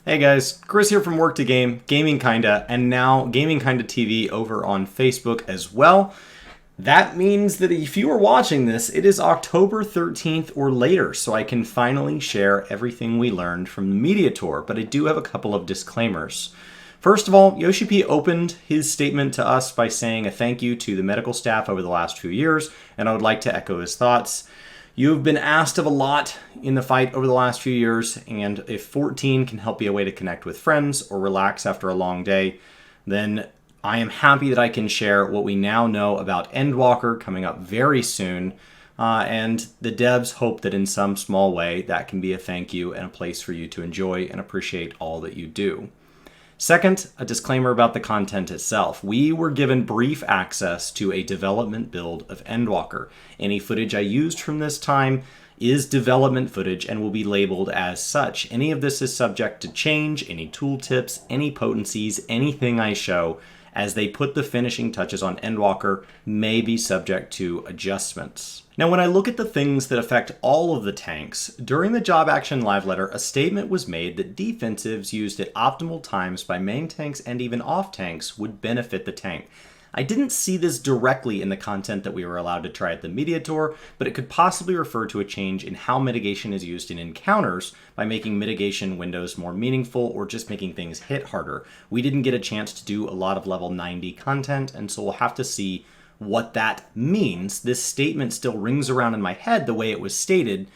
Hey guys, Chris here from Work to Game, Gaming Kinda, and now Gaming Kinda TV over on Facebook as well. That means that if you are watching this, it is October 13th or later, so I can finally share everything we learned from the media tour, but I do have a couple of disclaimers. First of all, Yoshi P opened his statement to us by saying a thank you to the medical staff over the last few years, and I would like to echo his thoughts. You've been asked of a lot in the fight over the last few years, and if 14 can help be a way to connect with friends or relax after a long day, then I am happy that I can share what we now know about Endwalker coming up very soon, and the devs hope that in some small way that can be a thank you and a place for you to enjoy and appreciate all that you do. Second, a disclaimer about the content itself. We were given brief access to a development build of Endwalker. Any footage I used from this time is development footage and will be labeled as such. Any of this is subject to change, any tooltips, any potencies, anything I show as they put the finishing touches on Endwalker may be subject to adjustments. Now, when I look at the things that affect all of the tanks, during the Job Action Live Letter, a statement was made that defensives used at optimal times by main tanks and even off tanks would benefit the tank. I didn't see this directly in the content that we were allowed to try at the media tour, but it could possibly refer to a change in how mitigation is used in encounters by making mitigation windows more meaningful or just making things hit harder. We didn't get a chance to do a lot of level 90 content, and so we'll have to see what that means. This statement still rings around in my head the way it was stated.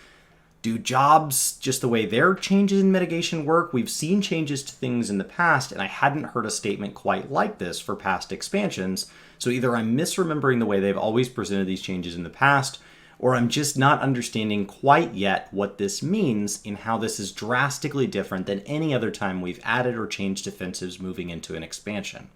Do jobs, just the way their changes in mitigation work? We've seen changes to things in the past, and I hadn't heard a statement quite like this for past expansions. So either I'm misremembering the way they've always presented these changes in the past, or I'm just not understanding quite yet what this means in how this is drastically different than any other time we've added or changed defensives moving into an expansion.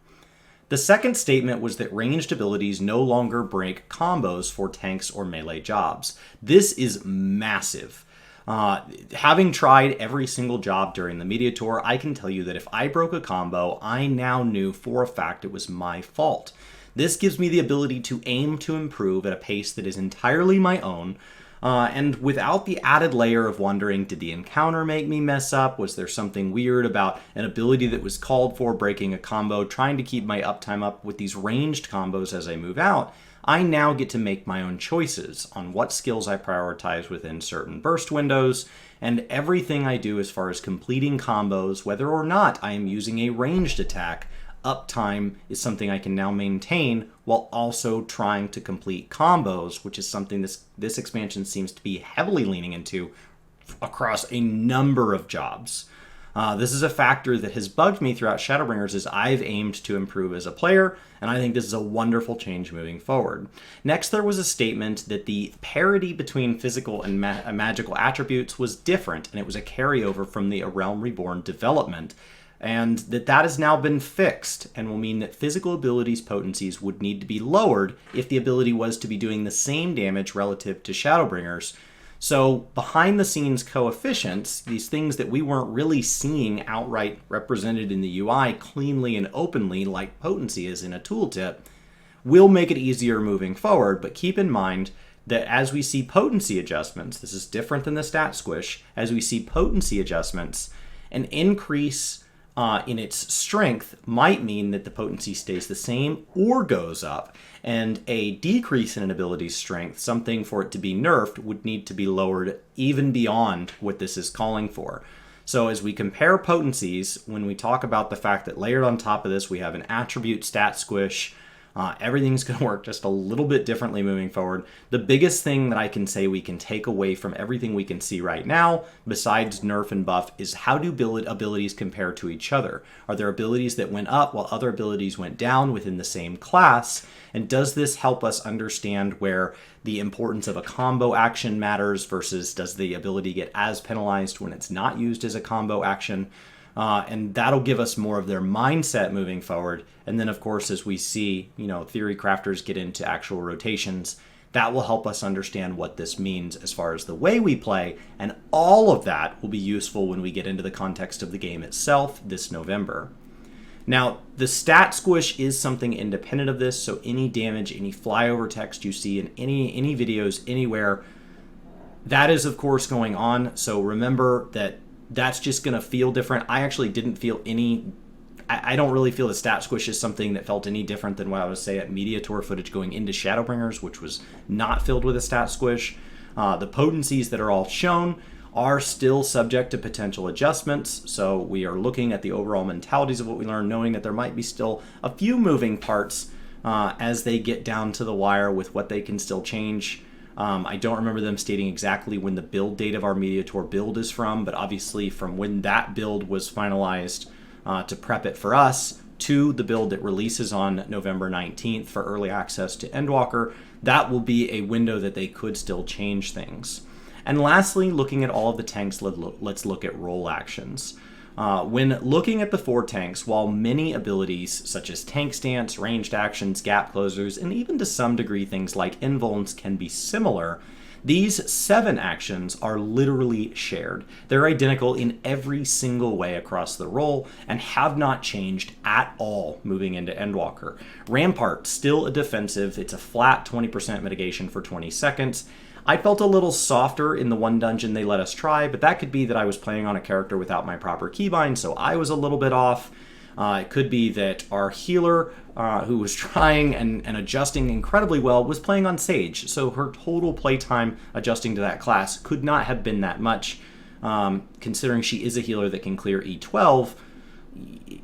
The second statement was that ranged abilities no longer break combos for tanks or melee jobs. This is massive. Having tried every single job during the media tour, I can tell you that if I broke a combo, I now knew for a fact it was my fault. This gives me the ability to aim to improve at a pace that is entirely my own, and without the added layer of wondering, did the encounter make me mess up? Was there something weird about an ability that was called for breaking a combo? Trying to keep my uptime up with these ranged combos as I move out, I now get to make my own choices on what skills I prioritize within certain burst windows, and everything I do as far as completing combos, whether or not I am using a ranged attack, uptime is something I can now maintain while also trying to complete combos, which is something this expansion seems to be heavily leaning into across a number of jobs. This is a factor that has bugged me throughout Shadowbringers as I've aimed to improve as a player, and I think this is a wonderful change moving forward. Next, there was a statement that the parity between physical and magical attributes was different, and it was a carryover from the A Realm Reborn development, and that has now been fixed and will mean that physical abilities potencies would need to be lowered if the ability was to be doing the same damage relative to Shadowbringers. So behind the scenes coefficients, these things that we weren't really seeing outright represented in the UI cleanly and openly like potency is in a tooltip, will make it easier moving forward. But keep in mind that as we see potency adjustments, this is different than the stat squish, as we see potency adjustments, an increase in its strength might mean that the potency stays the same or goes up, and a decrease in an ability's strength, something for it to be nerfed, would need to be lowered even beyond what this is calling for. So as we compare potencies, when we talk about the fact that layered on top of this we have an attribute stat squish, everything's going to work just a little bit differently moving forward. The biggest thing that I can say we can take away from everything we can see right now, besides nerf and buff, is how do abilities compare to each other? Are there abilities that went up while other abilities went down within the same class? And does this help us understand where the importance of a combo action matters versus does the ability get as penalized when it's not used as a combo action? And that'll give us more of their mindset moving forward. And then, of course, as we see, theory crafters get into actual rotations, that will help us understand what this means as far as the way we play. And all of that will be useful when we get into the context of the game itself this November. Now, the stat squish is something independent of this, so any damage, any flyover text you see in any videos anywhere, that is, of course, going on. So remember that that's just going to feel different. I actually didn't feel any... I don't really feel the stat squish is something that felt any different than what I would say at Mediator footage going into Shadowbringers, which was not filled with a stat squish. The potencies that are all shown are still subject to potential adjustments, so we are looking at the overall mentalities of what we learned, knowing that there might be still a few moving parts as they get down to the wire with what they can still change. I don't remember them stating exactly when the build date of our Mediator build is from, but obviously from when that build was finalized to prep it for us to the build that releases on November 19th for early access to Endwalker, that will be a window that they could still change things. And lastly, looking at all of the tanks, let's look at role actions. When looking at the 4 tanks, while many abilities such as tank stance, ranged actions, gap closers, and even to some degree things like invulns can be similar, these 7 actions are literally shared. They're identical in every single way across the role and have not changed at all moving into Endwalker. Rampart, still a defensive. It's a flat 20% mitigation for 20 seconds. I felt a little softer in the one dungeon they let us try, but that could be that I was playing on a character without my proper keybind, so I was a little bit off. It could be that our healer, who was trying and adjusting incredibly well, was playing on Sage, so her total playtime adjusting to that class could not have been that much. Considering she is a healer that can clear E12,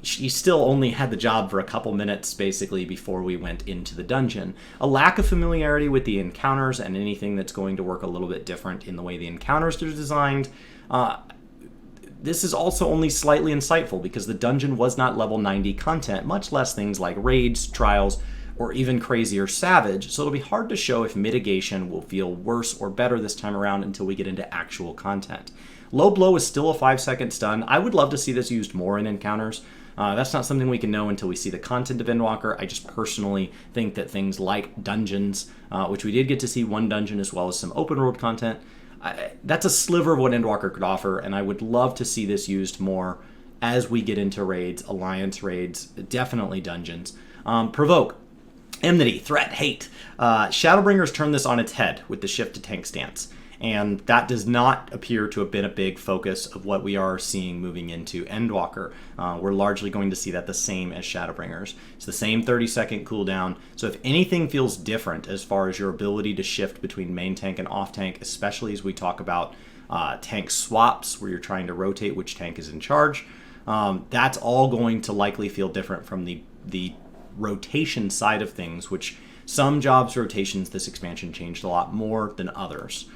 she still only had the job for a couple minutes, basically, before we went into the dungeon. A lack of familiarity with the encounters and anything that's going to work a little bit different in the way the encounters are designed. This is also only slightly insightful because the dungeon was not level 90 content, much less things like raids, trials, or even crazier savage, so it'll be hard to show if mitigation will feel worse or better this time around until we get into actual content. Low blow is still a 5-second stun. I would love to see this used more in encounters. That's not something we can know until we see the content of Endwalker. I just personally think that things like dungeons, which we did get to see one dungeon as well as some open world content, that's a sliver of what Endwalker could offer, and I would love to see this used more as we get into raids, alliance raids, definitely dungeons. Provoke, enmity, threat, hate. Shadowbringers turn this on its head with the shift to tank stance, and that does not appear to have been a big focus of what we are seeing moving into Endwalker. We're largely going to see that the same as Shadowbringers. It's the same 30-second cooldown, so if anything feels different as far as your ability to shift between main tank and off tank, especially as we talk about tank swaps where you're trying to rotate which tank is in charge, that's all going to likely feel different from the rotation side of things, which some jobs rotations this expansion changed a lot more than others.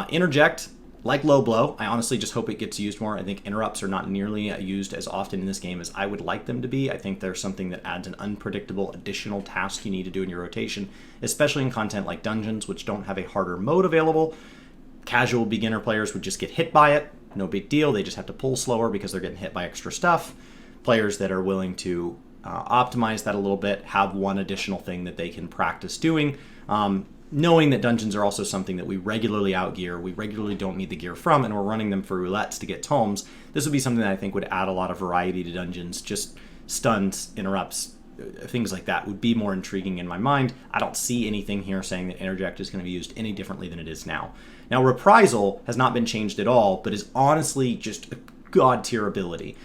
Interject, like low blow, I honestly just hope it gets used more. I think interrupts are not nearly used as often in this game as I would like them to be. I think they're something that adds an unpredictable additional task you need to do in your rotation, especially in content like dungeons, which don't have a harder mode available. Casual beginner players would just get hit by it. No big deal. They just have to pull slower because they're getting hit by extra stuff. Players that are willing to optimize that a little bit have one additional thing that they can practice doing. Knowing that dungeons are also something that we regularly outgear, we regularly don't need the gear from, and we're running them for roulettes to get tomes, this would be something that I think would add a lot of variety to dungeons. Just stuns, interrupts, things like that would be more intriguing in my mind. I don't see anything here saying that interject is going to be used any differently than it is now. Now, reprisal has not been changed at all, but is honestly just a god-tier ability.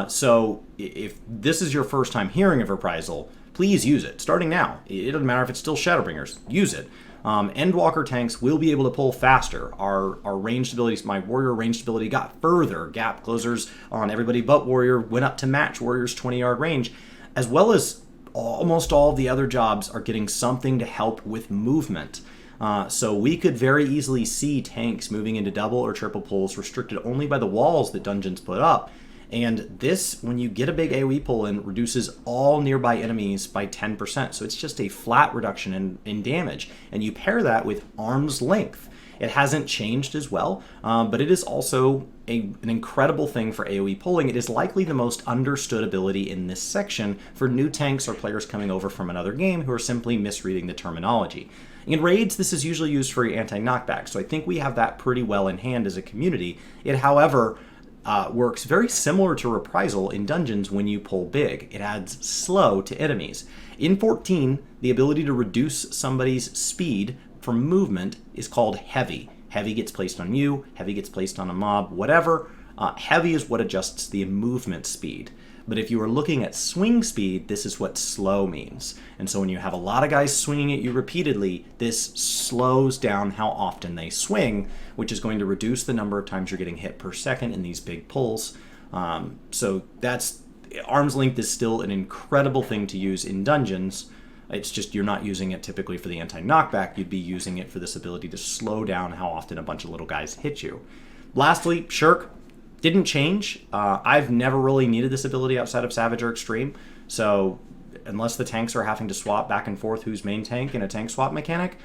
So if this is your first time hearing of reprisal, please use it, starting now. It doesn't matter if it's still Shadowbringers, use it. Endwalker tanks will be able to pull faster. Our ranged abilities, my warrior ranged ability got further. Gap closers on everybody but warrior went up to match warrior's 20-yard range, as well as almost all of the other jobs are getting something to help with movement. So we could very easily see tanks moving into double or triple pulls restricted only by the walls that dungeons put up. And this, when you get a big AoE pull in, reduces all nearby enemies by 10%. So it's just a flat reduction in damage. And you pair that with arm's length. It hasn't changed as well, but it is also an incredible thing for AoE pulling. It is likely the most understood ability in this section for new tanks or players coming over from another game who are simply misreading the terminology. In raids, this is usually used for anti-knockback, so I think we have that pretty well in hand as a community. It, however, works very similar to reprisal in dungeons when you pull big. It adds slow to enemies. In 14, the ability to reduce somebody's speed from movement is called heavy. Heavy gets placed on you, heavy gets placed on a mob, whatever. Heavy is what adjusts the movement speed. But if you are looking at swing speed, this is what slow means. And so when you have a lot of guys swinging at you repeatedly, this slows down how often they swing, which is going to reduce the number of times you're getting hit per second in these big pulls. So that's arm's length is still an incredible thing to use in dungeons. It's just you're not using it typically for the anti-knockback. You'd be using it for this ability to slow down how often a bunch of little guys hit you. Lastly, Shirk. Didn't change. I've never really needed this ability outside of Savage or Extreme. So unless the tanks are having to swap back and forth who's main tank in a tank swap mechanic,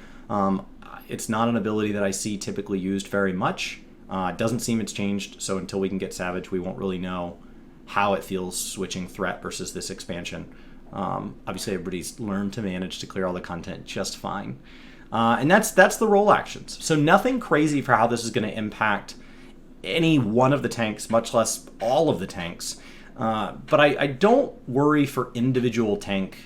it's not an ability that I see typically used very much. It doesn't seem it's changed. So until we can get Savage, we won't really know how it feels switching threat versus this expansion. Obviously, everybody's learned to manage to clear all the content just fine. And that's the role actions. So nothing crazy for how this is going to impact any one of the tanks, much less all of the tanks. But I don't worry for individual tank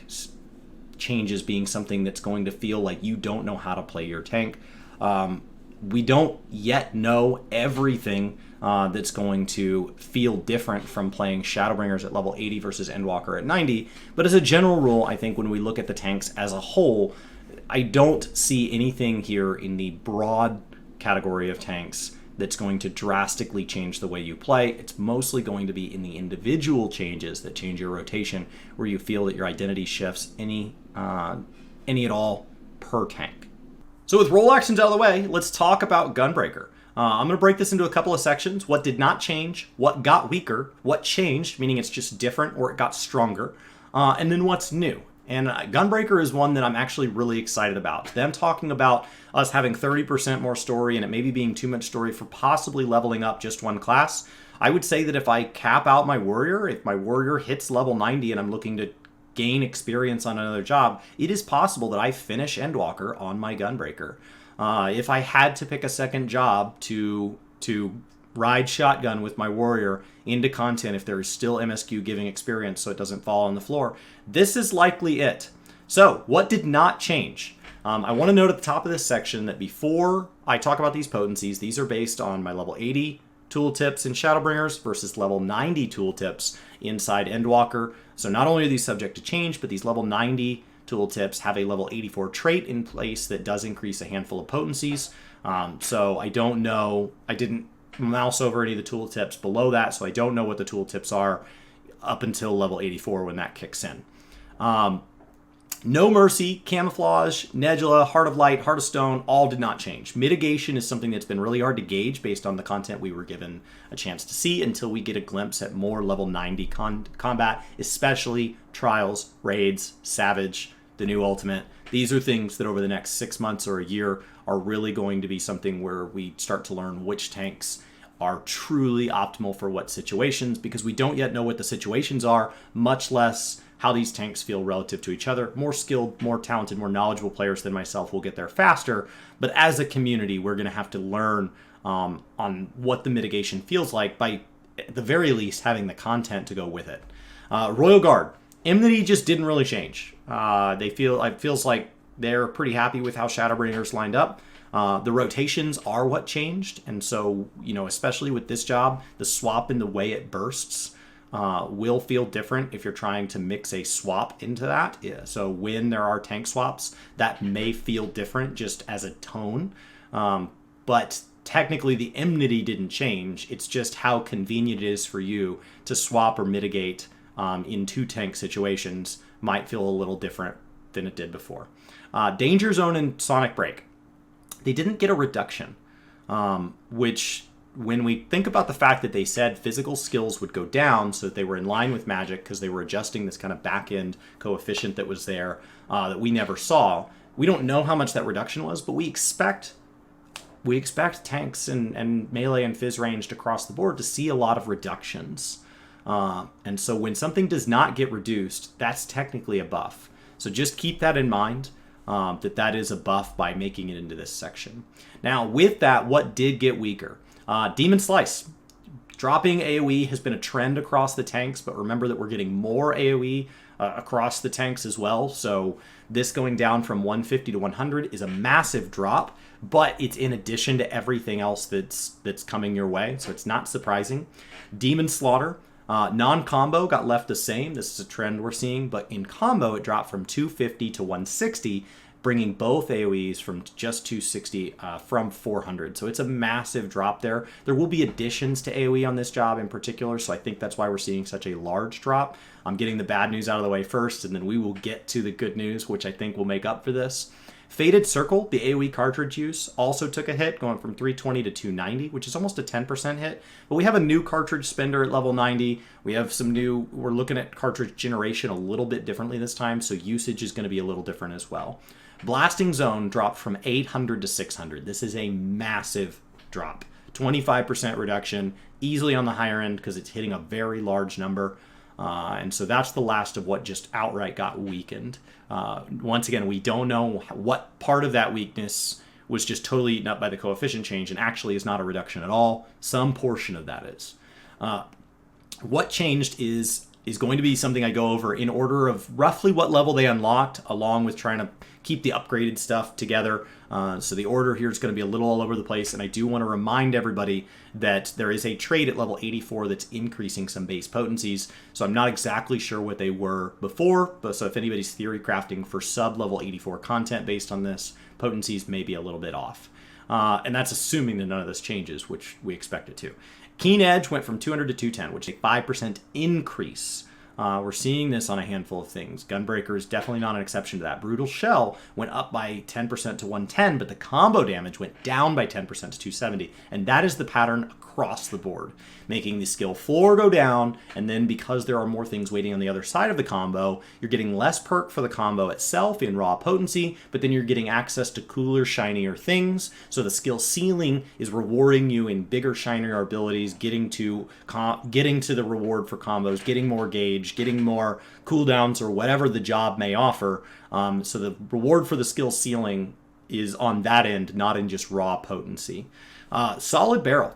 changes being something that's going to feel like you don't know how to play your tank. We don't yet know everything that's going to feel different from playing Shadowbringers at level 80 versus Endwalker at 90. But as a general rule, I think when we look at the tanks as a whole, I don't see anything here in the broad category of tanks that's going to drastically change the way you play. It's mostly going to be in the individual changes that change your rotation, where you feel that your identity shifts any at all per tank. So with role actions out of the way, let's talk about Gunbreaker. I'm going to break this into a couple of sections. What did not change, what got weaker, what changed, meaning it's just different or it got stronger, and then what's new. And Gunbreaker is one that I'm actually really excited about. Them talking about us having 30% more story and it maybe being too much story for possibly leveling up just one class. I would say that if I cap out my warrior, if my warrior hits level 90 and I'm looking to gain experience on another job, it is possible that I finish Endwalker on my Gunbreaker. If I had to pick a second job to ride shotgun with my warrior into content, if there is still MSQ giving experience so it doesn't fall on the floor, this is likely it. So what did not change? I want to note at the top of this section that before I talk about these potencies, these are based on my level 80 tooltips in Shadowbringers versus level 90 tooltips inside Endwalker. So not only are these subject to change, but these level 90 tooltips have a level 84 trait in place that does increase a handful of potencies. So I don't know, I didn't mouse over any of the tooltips below that, so I don't know what the tooltips are up until level 84 when that kicks in. No Mercy, Camouflage, Nebula, Heart of Light, Heart of Stone, all did not change. Mitigation is something that's been really hard to gauge based on the content we were given a chance to see until we get a glimpse at more level 90 combat, especially Trials, Raids, Savage, the new Ultimate. These are things that over the next 6 months or a year are really going to be something where we start to learn which tanks are truly optimal for what situations, because we don't yet know what the situations are, much less how these tanks feel relative to each other. More skilled, more talented, more knowledgeable players than myself will get there faster, but as a community, we're going to have to learn on what the mitigation feels like by, at the very least, having the content to go with it. Royal Guard. Enmity just didn't really change. It feels like they're pretty happy with how Shadowbringers lined up. The rotations are what changed, and so, especially with this job, the swap in the way it bursts will feel different if you're trying to mix a swap into that. Yeah, so when there are tank swaps, that may feel different just as a tone, but technically the enmity didn't change. It's just how convenient it is for you to swap or mitigate in two tank situations might feel a little different than it did before. Danger Zone and Sonic Break. They didn't get a reduction, which, when we think about the fact that they said physical skills would go down so that they were in line with magic because they were adjusting this kind of back-end coefficient that was there that we never saw, we don't know how much that reduction was, but we expect tanks and melee and phys ranged across the board to see a lot of reductions. And so when something does not get reduced, that's technically a buff. So just keep that in mind. That is a buff by making it into this section. Now, with that, what did get weaker? Demon Slice. Dropping AoE has been a trend across the tanks, but remember that we're getting more AoE across the tanks as well. So this going down from 150 to 100 is a massive drop, but it's in addition to everything else that's coming your way, so it's not surprising. Demon Slaughter, non-combo got left the same. This is a trend we're seeing, but in combo it dropped from 250 to 160, bringing both AoEs from just 260 from 400. So it's a massive drop there. There will be additions to AoE on this job in particular, so I think that's why we're seeing such a large drop. I'm getting the bad news out of the way first, and then we will get to the good news, which I think will make up for this. Fated Circle, the AoE cartridge use, also took a hit, going from 320 to 290, which is almost a 10% hit. But we have a new cartridge spender at level 90. We have we're looking at cartridge generation a little bit differently this time, so usage is going to be a little different as well. Blasting Zone dropped from 800 to 600. This is a massive drop. 25% reduction, easily on the higher end because it's hitting a very large number. And so that's the last of what just outright got weakened. Once again, we don't know what part of that weakness was just totally eaten up by the coefficient change and actually is not a reduction at all. Some portion of that is. What changed is going to be something I go over in order of roughly what level they unlocked, along with trying to keep the upgraded stuff together. So the order here is going to be a little all over the place, and I do want to remind everybody that there is a trait at level 84 that's increasing some base potencies, so I'm not exactly sure what they were before, but so if anybody's theory crafting for sub-level 84 content based on this, potencies may be a little bit off. And that's assuming that none of this changes, which we expect it to. Keen Edge went from 200 to 210, which is a 5% increase. We're seeing this on a handful of things. Gunbreaker is definitely not an exception to that. Brutal Shell went up by 10% to 110, but the combo damage went down by 10% to 270. And that is the pattern across the board, making the skill floor go down, and then because there are more things waiting on the other side of the combo, you're getting less perk for the combo itself in raw potency, but then you're getting access to cooler, shinier things. So the skill ceiling is rewarding you in bigger, shinier abilities, getting to the reward for combos, getting more gauge, getting more cooldowns, or whatever the job may offer. So the reward for the skill ceiling is on that end, not in just raw potency. Solid Barrel.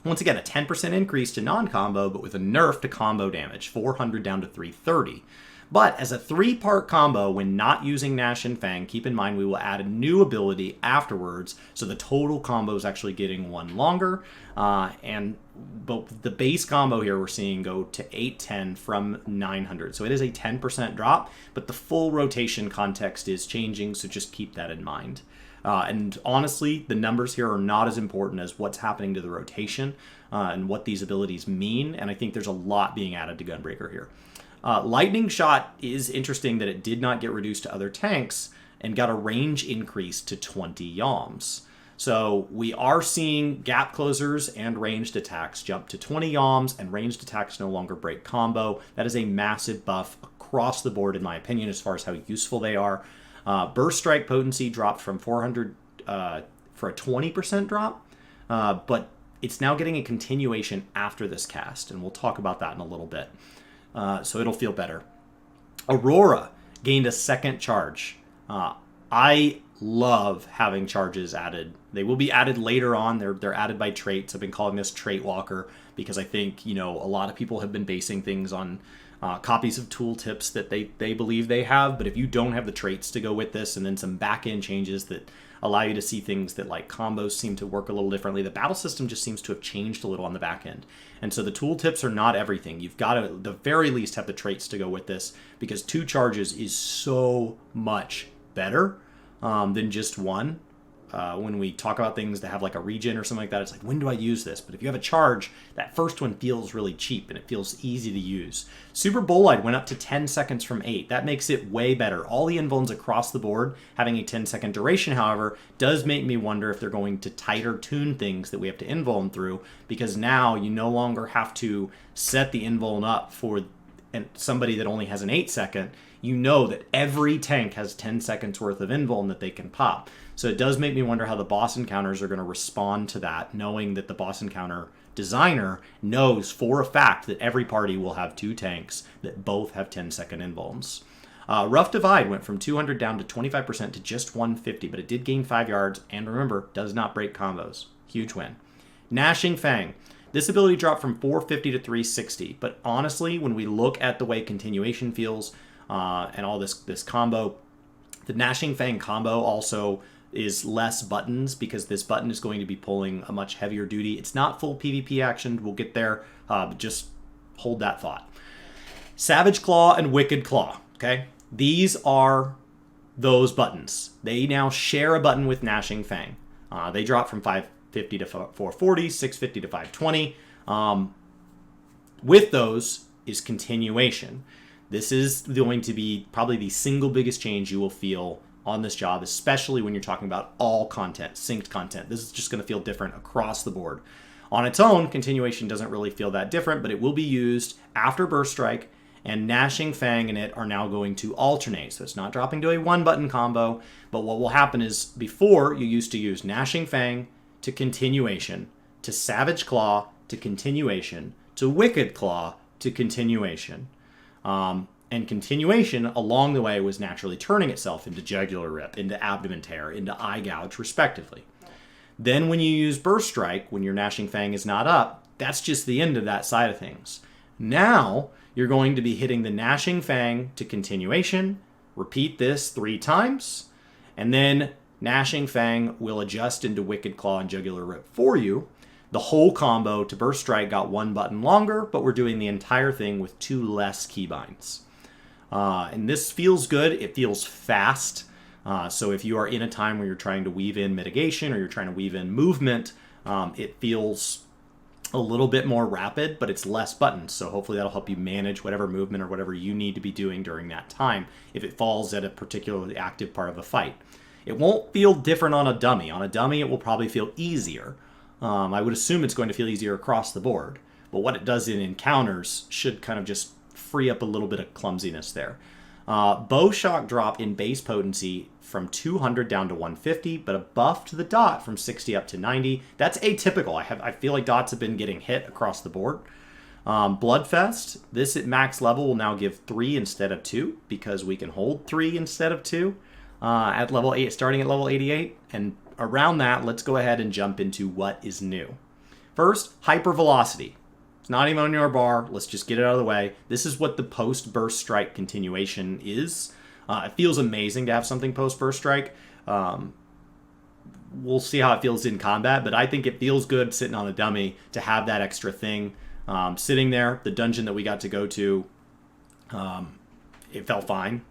Once again, a 10% increase to non-combo, but with a nerf to combo damage, 400 down to 330. But as a 3-part combo, when not using Gnash and Fang, keep in mind we will add a new ability afterwards, so the total combo is actually getting one longer. But the base combo here we're seeing go to 810 from 900. So it is a 10% drop, but the full rotation context is changing, so just keep that in mind. And honestly, the numbers here are not as important as what's happening to the rotation and what these abilities mean, and I think there's a lot being added to Gunbreaker here. Lightning Shot is interesting that it did not get reduced to other tanks and got a range increase to 20 yalms. So we are seeing gap closers and ranged attacks jump to 20 yalms, and ranged attacks no longer break combo. That is a massive buff across the board, in my opinion, as far as how useful they are. Burst Strike potency dropped from 400 for a 20% drop, but it's now getting a continuation after this cast, and we'll talk about that in a little bit. So it'll feel better. Aurora gained a second charge. I love having charges added. They will be added later on. They're added by traits. I've been calling this Trait Walker because I think, a lot of people have been basing things on copies of tooltips that they believe they have, but if you don't have the traits to go with this, and then some back-end changes that allow you to see things that like combos seem to work a little differently, the battle system just seems to have changed a little on the back end. And so the tooltips are not everything. You've got to, at the very least, have the traits to go with this, because 2 charges is so much better than just 1. When we talk about things that have like a regen or something like that, it's like, when do I use this? But if you have a charge, that first one feels really cheap and it feels easy to use. Super Bolide went up to 10 seconds from 8. That makes it way better. All the invulns across the board having a 10-second duration, however, does make me wonder if they're going to tighter tune things that we have to invuln through, because now you no longer have to set the invuln up for somebody that only has an 8-second. You know that every tank has 10 seconds worth of invuln that they can pop. So it does make me wonder how the boss encounters are going to respond to that, knowing that the boss encounter designer knows for a fact that every party will have 2 tanks that both have 10-second invulns. Rough Divide went from 200 down to 25% to just 150, but it did gain 5 yards, and remember, does not break combos. Huge win. Gnashing Fang. This ability dropped from 450 to 360, but honestly, when we look at the way continuation feels and all this combo, the Gnashing Fang combo also is less buttons because this button is going to be pulling a much heavier duty. It's not full PvP action. We'll get there. But just hold that thought. Savage Claw and Wicked Claw. Okay, these are those buttons. They now share a button with Gnashing Fang. They drop from 550 to 440, 650 to 520. With those is continuation. This is going to be probably the single biggest change you will feel on this job, especially when you're talking about all content, synced content. This is just going to feel different across the board. On its own, continuation doesn't really feel that different, but it will be used after Burst Strike, and Gnashing Fang and it are now going to alternate. So it's not dropping to a one-button combo, but what will happen is before you used to use Gnashing Fang to continuation, to Savage Claw to continuation, to Wicked Claw to continuation. And continuation along the way was naturally turning itself into Jugular Rip, into Abdomen Tear, into Eye Gouge, respectively. Then when you use Burst Strike, when your Gnashing Fang is not up, that's just the end of that side of things. Now, you're going to be hitting the Gnashing Fang to continuation, repeat this 3 times, and then Gnashing Fang will adjust into Wicked Claw and Jugular Rip for you. The whole combo to Burst Strike got 1 button longer, but we're doing the entire thing with 2 less keybinds. And this feels good. It feels fast. So if you are in a time where you're trying to weave in mitigation or you're trying to weave in movement, it feels a little bit more rapid, but it's less buttons. So hopefully that'll help you manage whatever movement or whatever you need to be doing during that time if it falls at a particularly active part of a fight. It won't feel different on a dummy. On a dummy, it will probably feel easier. I would assume it's going to feel easier across the board. But what it does in encounters should kind of just free up a little bit of clumsiness there. Bow Shock drop in base potency from 200 down to 150, but a buff to the dot from 60 up to 90. That's atypical. I feel like dots have been getting hit across the board. Bloodfest, this at max level will now give 3 instead of 2 because we can hold 3 instead of 2 at level 8, starting at level 88. And around that, let's go ahead and jump into what is new. First, Hypervelocity. It's not even on your bar. Let's just get it out of the way. This is what the post-Burst Strike continuation is. It feels amazing to have something post-Burst Strike. We'll see how it feels in combat, but I think it feels good sitting on a dummy to have that extra thing sitting there. The dungeon that we got to go to, it felt fine.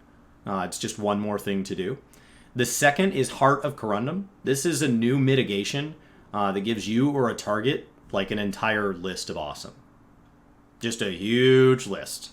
It's just one more thing to do. The second is Heart of Corundum. This is a new mitigation that gives you or a target like an entire list of awesome. Just a huge list.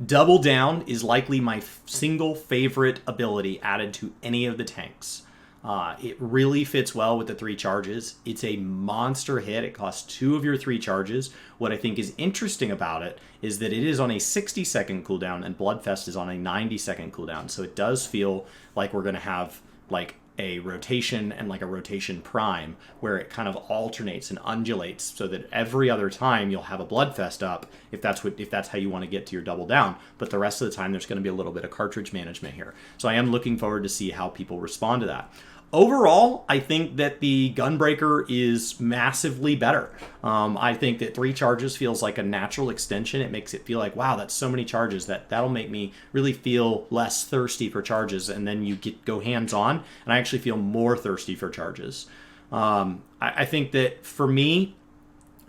Double Down is likely my single favorite ability added to any of the tanks. It really fits well with the 3 charges. It's a monster hit. It costs 2 of your 3 charges. What I think is interesting about it is that it is on a 60-second cooldown and Bloodfest is on a 90-second cooldown. So it does feel like we're going to have like a rotation and like a rotation prime where it kind of alternates and undulates so that every other time you'll have a Bloodfest up if that's how you want to get to your double down, but the rest of the time there's going to be a little bit of cartridge management here. So I am looking forward to see how people respond to that. Overall, I think that the Gunbreaker is massively better. I think that 3 charges feels like a natural extension. It makes it feel like, wow, that's so many charges that'll make me really feel less thirsty for charges. And then you go hands-on, and I actually feel more thirsty for charges. I think that for me,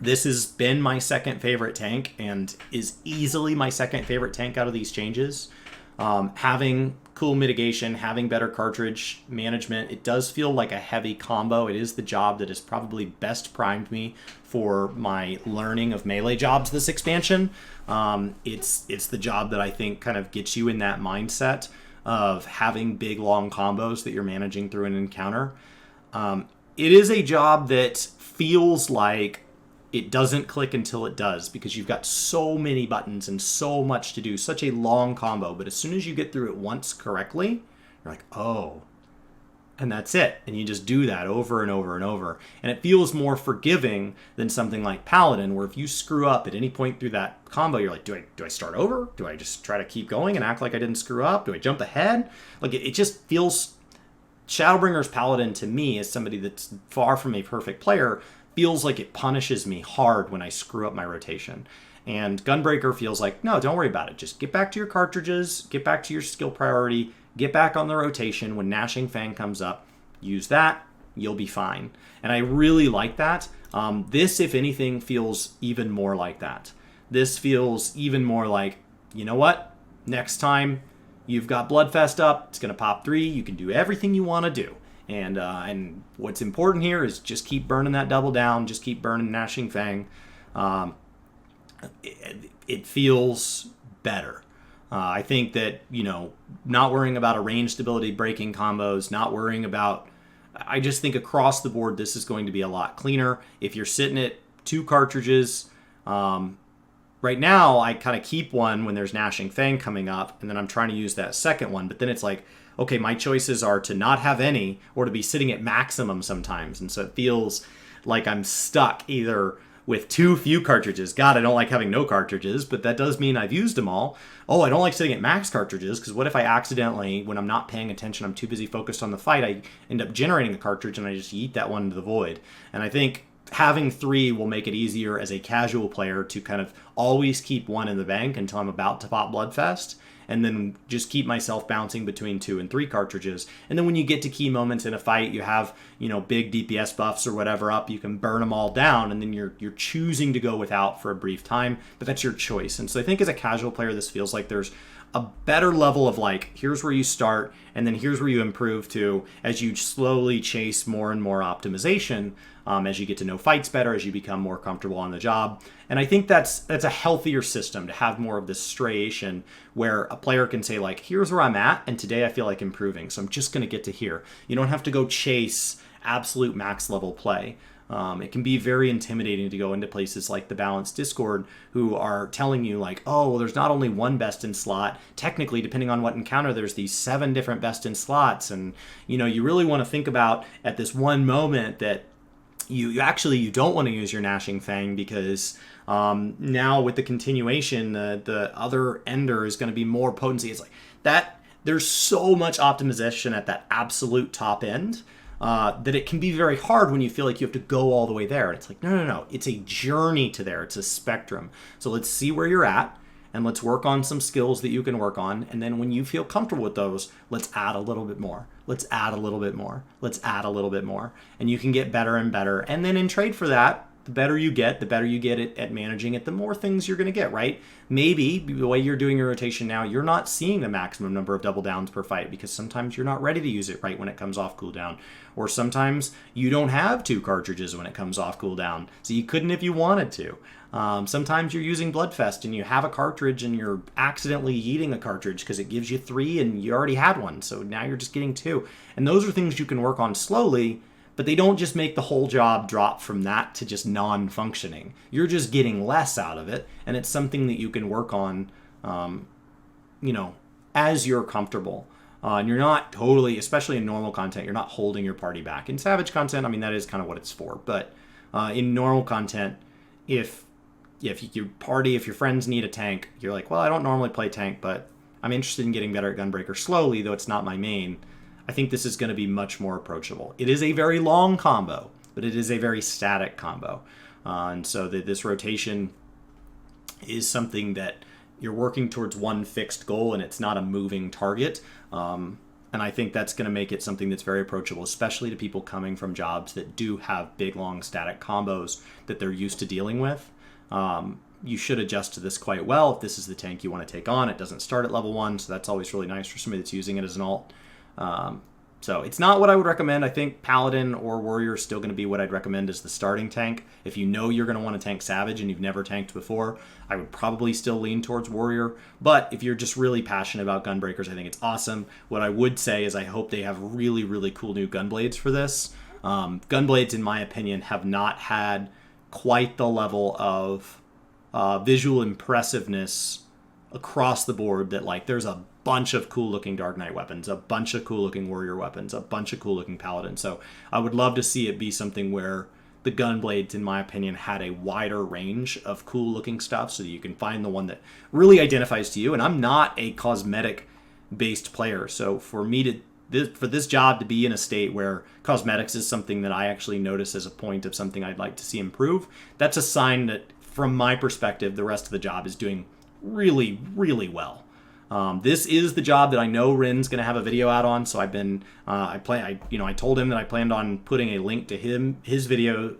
this has been my second favorite tank and is easily my second favorite tank out of these changes. Having cool mitigation, having better cartridge management, it does feel like a heavy combo. It is the job that has probably best primed me for my learning of melee jobs this expansion. It's the job that I think kind of gets you in that mindset of having big, long combos that you're managing through an encounter. It is a job that feels like it doesn't click until it does because you've got so many buttons and so much to do, such a long combo. But as soon as you get through it once correctly, you're like, oh, and that's it. And you just do that over and over and over. And it feels more forgiving than something like Paladin, where if you screw up at any point through that combo, you're like, do I start over? Do I just try to keep going and act like I didn't screw up? Do I jump ahead? Like it just feels... Shadowbringer's Paladin, to me, as somebody that's far from a perfect player, feels like it punishes me hard when I screw up my rotation. And Gunbreaker feels like, no, don't worry about it. Just get back to your cartridges, get back to your skill priority, get back on the rotation. When Gnashing Fang comes up, use that, you'll be fine. And I really like that. This, if anything, feels even more like that. This feels even more like, you know what? Next time you've got Bloodfest up, it's going to pop 3. You can do everything you want to do. And what's important here is just keep burning that double down. Just keep burning Gnashing Fang. It feels better. I think that, not worrying about a range stability breaking combos, not worrying about... I just think across the board, this is going to be a lot cleaner. If you're sitting at 2 cartridges, right now I kind of keep one when there's Gnashing Fang coming up, and then I'm trying to use that second one. But then it's like, okay, my choices are to not have any or to be sitting at maximum sometimes. And so it feels like I'm stuck either with too few cartridges. God, I don't like having no cartridges, but that does mean I've used them all. Oh, I don't like sitting at max cartridges, because what if I accidentally, when I'm not paying attention, I'm too busy focused on the fight, I end up generating a cartridge and I just yeet that one into the void. And I think having 3 will make it easier as a casual player to kind of always keep 1 in the bank until I'm about to pop Bloodfest, and then just keep myself bouncing between 2 and 3 cartridges. And then when you get to key moments in a fight, you have, big DPS buffs or whatever up, you can burn them all down, and then you're choosing to go without for a brief time, but that's your choice. And so I think as a casual player, this feels like there's a better level of like, here's where you start, and then here's where you improve to as you slowly chase more and more optimization, as you get to know fights better, as you become more comfortable on the job. And I think that's a healthier system to have more of this striation where a player can say like, here's where I'm at, and today I feel like improving, so I'm just going to get to here. You don't have to go chase absolute max level play. It can be very intimidating to go into places like the Balanced Discord who are telling you like, oh, well, there's not only one best in slot. Technically, depending on what encounter, there's these 7 different best in slots. And, you really want to think about at this one moment that you don't want to use your Gnashing Fang, because now with the continuation, the other Ender is going to be more potency. It's like that. There's so much optimization at that absolute top end. That it can be very hard when you feel like you have to go all the way there. It's like, no. It's a journey to there. It's a spectrum. So let's see where you're at, and let's work on some skills that you can work on. And then when you feel comfortable with those, let's add a little bit more. Let's add a little bit more. Let's add a little bit more. And you can get better and better. And then in trade for that, the better you get at managing it, the more things you're going to get, right? Maybe the way you're doing your rotation now, you're not seeing the maximum number of double downs per fight, because sometimes you're not ready to use it right when it comes off cooldown. Or sometimes you don't have 2 cartridges when it comes off cooldown, so you couldn't if you wanted to. Sometimes you're using Bloodfest and you have a cartridge and you're accidentally eating a cartridge because it gives you 3 and you already had one, so now you're just getting 2. And those are things you can work on slowly, but they don't just make the whole job drop from that to just non-functioning. You're just getting less out of it, and it's something that you can work on, as you're comfortable. And you're not totally, especially in normal content, you're not holding your party back. In Savage content, that is kind of what it's for. But in normal content, if your friends need a tank, you're like, well, I don't normally play tank, but I'm interested in getting better at Gunbreaker slowly, though it's not my main. I think this is going to be much more approachable. It is a very long combo, but it is a very static combo. And so this rotation is something that you're working towards one fixed goal, and it's not a moving target. And I think that's going to make it something that's very approachable, especially to people coming from jobs that do have big, long, static combos that they're used to dealing with. You should adjust to this quite well if this is the tank you want to take on. It doesn't start at level 1, so that's always really nice for somebody that's using it as an alt. So it's not what I would recommend. I think Paladin or Warrior is still going to be what I'd recommend as the starting tank. If you know you're going to want to tank Savage and you've never tanked before, I would probably still lean towards Warrior. But if you're just really passionate about Gunbreakers, I think it's awesome. What I would say is I hope they have really, really cool new Gunblades for this. Gunblades, in my opinion, have not had quite the level of visual impressiveness across the board that, like, there's a bunch of cool looking Dark Knight weapons, a bunch of cool looking Warrior weapons, a bunch of cool looking Paladin. So I would love to see it be something where the Gunblades, in my opinion, had a wider range of cool looking stuff so that you can find the one that really identifies to you. And I'm not a cosmetic based player, so for me to for this job to be in a state where cosmetics is something that I actually notice as a point of something I'd like to see improve, that's a sign that, from my perspective, the rest of the job is doing really, really well. This is the job that I know Rin's going to have a video out on, so I've been, I told him that I planned on putting a link to his video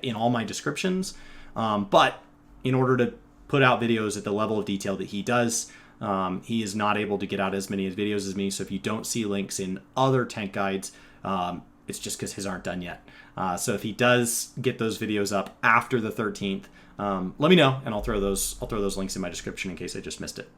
in all my descriptions, but in order to put out videos at the level of detail that he does, he is not able to get out as many videos as me, so if you don't see links in other tank guides, it's just because his aren't done yet. So if he does get those videos up after the 13th, let me know, and I'll throw those links in my description in case I just missed it.